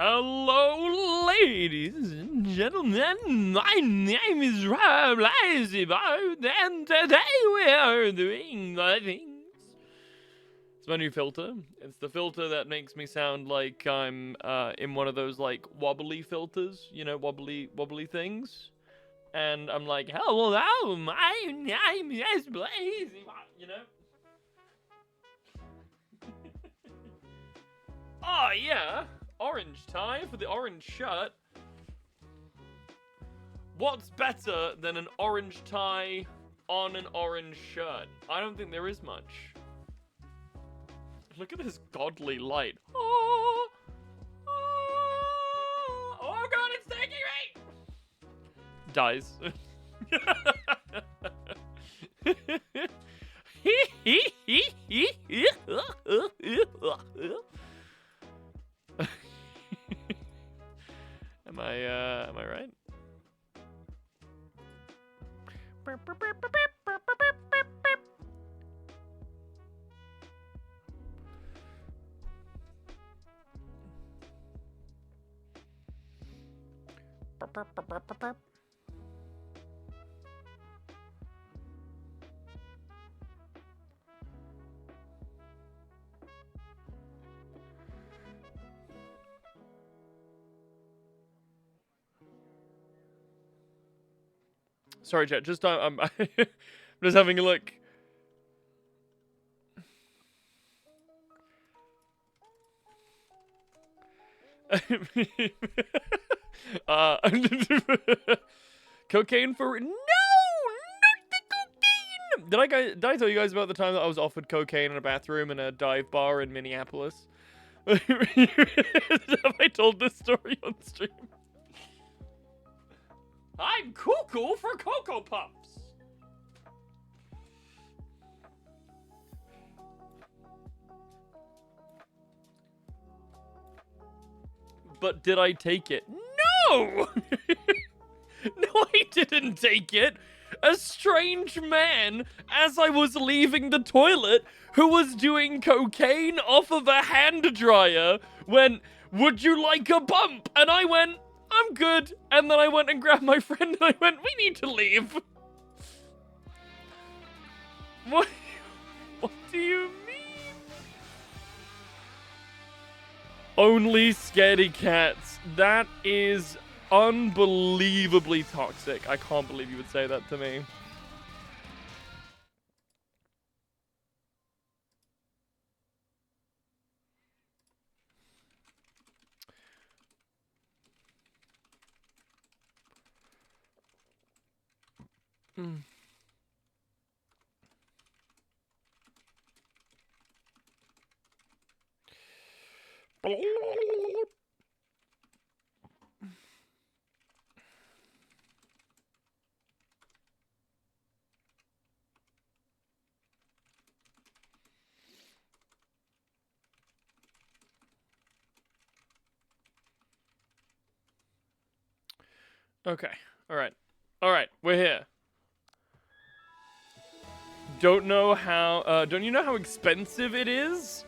Hello, ladies and gentlemen. My name is Rob Lazyboat, and today we are doing things. It's my new filter. It's the filter that makes me sound like I'm in one of those like wobbly filters, you know, wobbly things. And I'm like, hello, my name is Lazy, you know. Oh yeah. Orange tie for the orange shirt. What's better than an orange tie on an orange shirt? I don't think there is much. Look at this godly light. Oh, oh god, it's taking me! Dies. Am I right? Sorry, chat. Just I'm just having a look. Cocaine for no, not the cocaine. Did I tell you guys about the time that I was offered cocaine in a bathroom in a dive bar in Minneapolis? Have I told this story on stream? I'm cuckoo for Cocoa Puffs. But did I take it? No! No, I didn't take it. A strange man, as I was leaving the toilet, who was doing cocaine off of a hand dryer, went, "Would you like a bump?" And I went, "I'm good." And then I went and grabbed my friend and I went, "We need to leave." What do you mean? Only scaredy cats. That is unbelievably toxic. I can't believe you would say that to me. Okay. All right. We're here. Don't you know how expensive it is?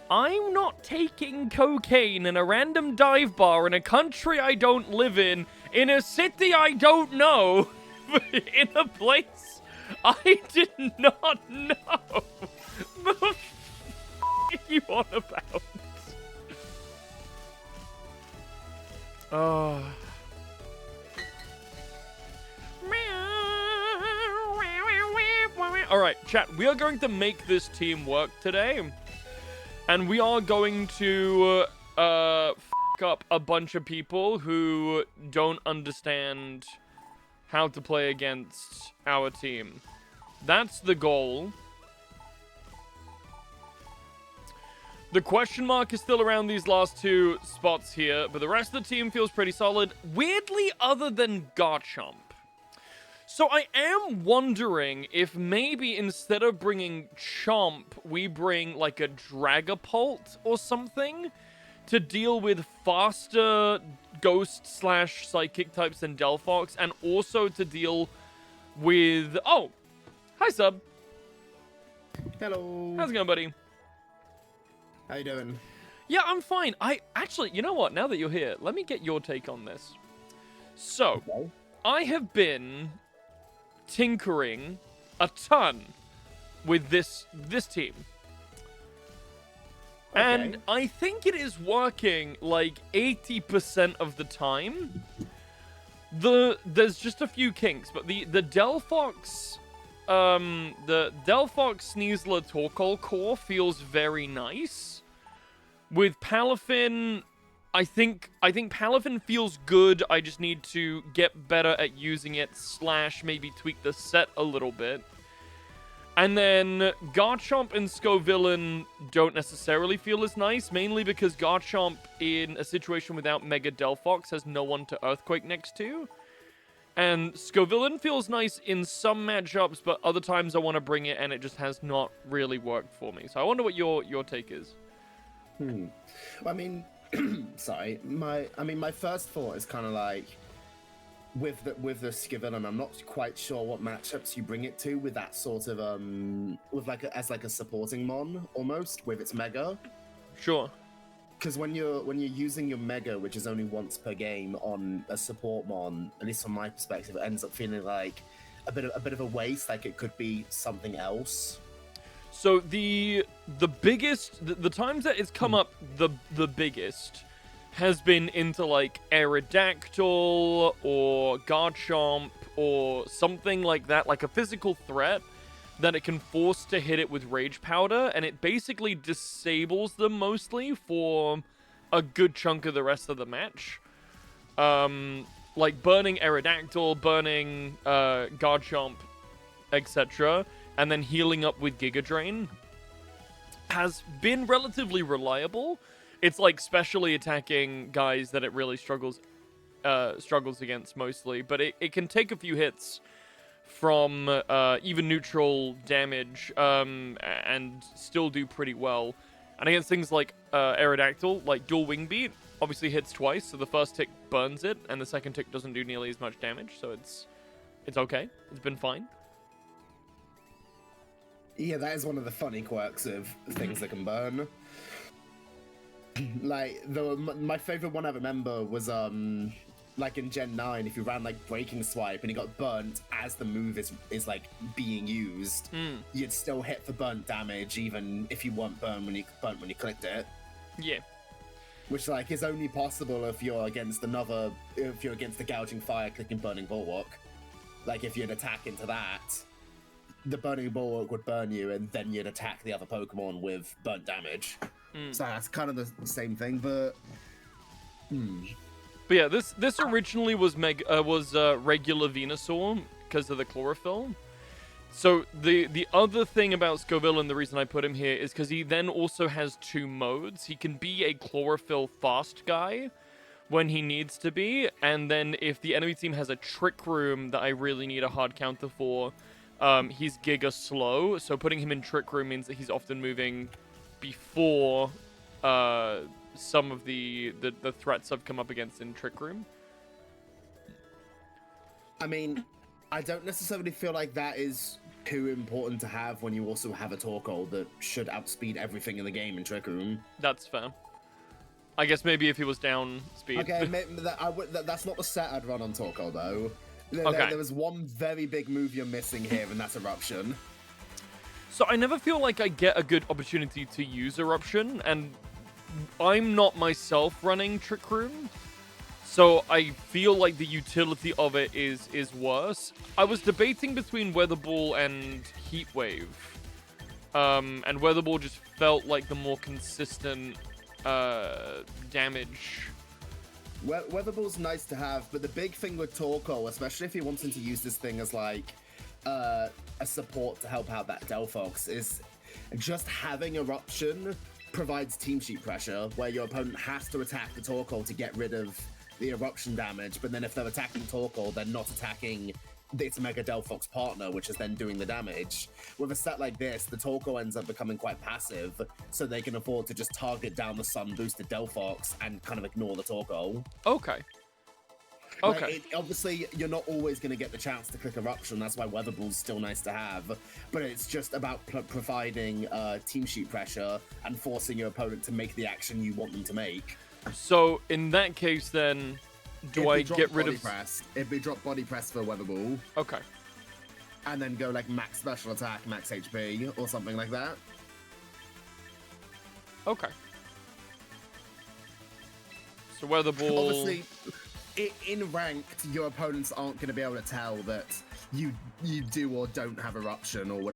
I'm not taking cocaine in a random dive bar in a country I don't live in a city I don't know, in a place I did not know. The f*** are you on about? Oh. Alright, chat, we are going to make this team work today. And we are going to f*** up a bunch of people who don't understand how to play against our team. That's the goal. The question mark is still around these last two spots here, but the rest of the team feels pretty solid. Weirdly, other than Garchomp. So I am wondering if maybe instead of bringing Chomp, we bring like a Dragapult or something to deal with faster Ghost/Psychic types than Delphox, and also to deal with... Oh! Hi, Sub. Hello. How's it going, buddy? How you doing? Yeah, I'm fine. I actually, you know what? Now that you're here, let me get your take on this. So, Okay. I have been tinkering a ton with this team. And Okay. I think it is working like 80% of the time. There's just a few kinks, but the Delphox Sneasler Torkoal core feels very nice. With Palafin, I think Palafin feels good. I just need to get better at using it / maybe tweak the set a little bit. And then Garchomp and Scovillain don't necessarily feel as nice, mainly because Garchomp in a situation without Mega Delphox has no one to Earthquake next to. And Scovillain feels nice in some matchups, but other times I want to bring it and it just has not really worked for me. So I wonder what your take is. I mean, sorry. My first thought is kind of like with the Scovillain, I'm not quite sure what matchups you bring it to with that sort of with like as a supporting mon almost with its Mega. Sure. Because when you're using your Mega, which is only once per game on a support mon, at least from my perspective, it ends up feeling like a bit of a waste. Like it could be something else. So the biggest the times that it's come up the biggest has been into like Aerodactyl or Garchomp or something like that, like a physical threat that it can force to hit it with Rage Powder, and it basically disables them mostly for a good chunk of the rest of the match. Like burning Aerodactyl, burning Garchomp, etc., and then healing up with Giga Drain has been relatively reliable. It's like specially attacking guys that it really struggles against mostly, but it can take a few hits from even neutral damage and still do pretty well. And against things like Aerodactyl, like dual wing beat, obviously hits twice, so the first tick burns it, and the second tick doesn't do nearly as much damage, so it's okay. It's been fine. Yeah, that is one of the funny quirks of things that can burn. Like my favorite one I remember was like in Gen 9, if you ran like Breaking Swipe and you got burnt as the move is like being used, you'd still hit for burnt damage even if you weren't burnt when you clicked it. Yeah. Which like is only possible if you're against the Gouging Fire clicking Burning Bulwark. Like if you'd attack into that, the Burning Bulwark would burn you and then you'd attack the other Pokemon with burnt damage. So that's kind of the same thing, but But yeah, this originally was regular Venusaur because of the chlorophyll. So the other thing about Scovillain, the reason I put him here, is because he then also has two modes. He can be a chlorophyll fast guy when he needs to be, and then if the enemy team has a Trick Room that I really need a hard counter for, he's Giga slow. So putting him in Trick Room means that he's often moving before some of the threats I've come up against in Trick Room. I mean, I don't necessarily feel like that is too important to have when you also have a Torkoal that should outspeed everything in the game in Trick Room. That's fair. I guess maybe if he was down speed. Okay, that's not the set I'd run on Torkoal, though. There was one very big move you're missing here, and that's Eruption. So I never feel like I get a good opportunity to use Eruption, and I'm not myself running Trick Room, so I feel like the utility of it is worse. I was debating between Weather Ball and Heat Wave, and Weather Ball just felt like the more consistent damage. Weather Ball's nice to have, but the big thing with Torkoal, especially if you're wanting to use this thing as like a support to help out that Delphox, is just having Eruption provides team sheet pressure, where your opponent has to attack the Torkoal to get rid of the Eruption damage, but then if they're attacking Torkoal, they're not attacking its Mega Delphox partner, which is then doing the damage. With a set like this, the Torkoal ends up becoming quite passive, so they can afford to just target down the Sun boosted Delphox and kind of ignore the Torkoal. Okay. Like, Okay. obviously, you're not always going to get the chance to click Eruption. That's why Weather Ball's still nice to have. But it's just about providing team sheet pressure and forcing your opponent to make the action you want them to make. So in that case, then, do I get rid of press? It'd be drop body press for Weather Ball. Okay. And then go like max special attack, max HP, or something like that. Okay. So Weather Ball. Obviously, in ranked, your opponents aren't going to be able to tell that you do or don't have Eruption or